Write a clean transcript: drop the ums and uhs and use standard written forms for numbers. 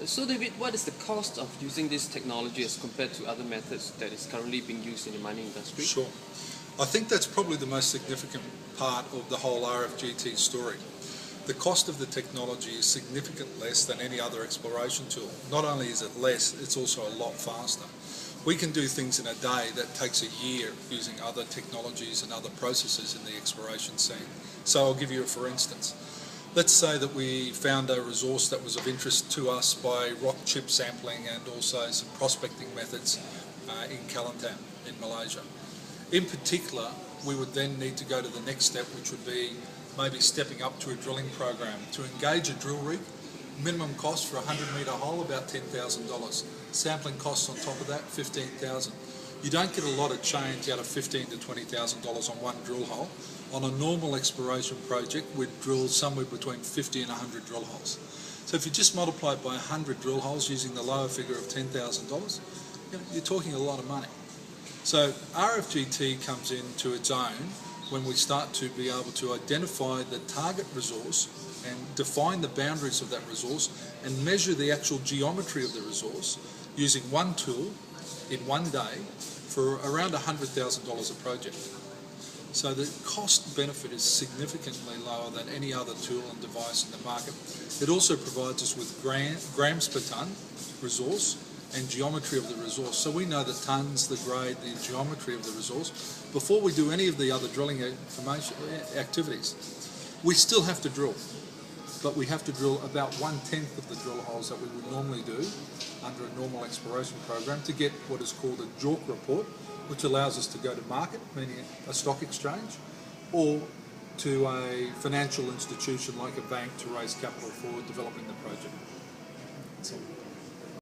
So David, what is the cost of using this technology as compared to other methods that is currently being used in the mining industry? Sure. I think that's probably the most significant part of the whole RFGT story. The cost of the technology is significantly less than any other exploration tool. Not only is it less, it's also a lot faster. We can do things in a day that takes a year using other technologies and other processes in the exploration scene. So I'll give you a for instance. Let's say that we found a resource that was of interest to us by rock chip sampling and also some prospecting methods in Kelantan in Malaysia. In particular, we would then need to go to the next step, which would be maybe stepping up to a drilling program. To engage a drill rig, minimum cost for a 100-metre hole, about $10,000. Sampling costs on top of that, $15,000. You don't get a lot of change out of $15,000 to $20,000 on one drill hole. On a normal exploration project, we'd drill somewhere between 50 and 100 drill holes. So if you just multiply it by 100 drill holes using the lower figure of $10,000, you're talking a lot of money. So RFGT comes into its own when we start to be able to identify the target resource and define the boundaries of that resource and measure the actual geometry of the resource using one tool in one day for around $100,000 a project. So the cost benefit is significantly lower than any other tool and device in the market. It also provides us with grams per tonne resource and geometry of the resource. So we know the tonnes, the grade, the geometry of the resource before we do any of the other drilling activities. We still have to drill, but we have to drill about 1/10 of the drill holes that we would normally do under a normal exploration program to get what is called a JORC report, which allows us to go to market, meaning a stock exchange, or to a financial institution like a bank to raise capital for developing the project.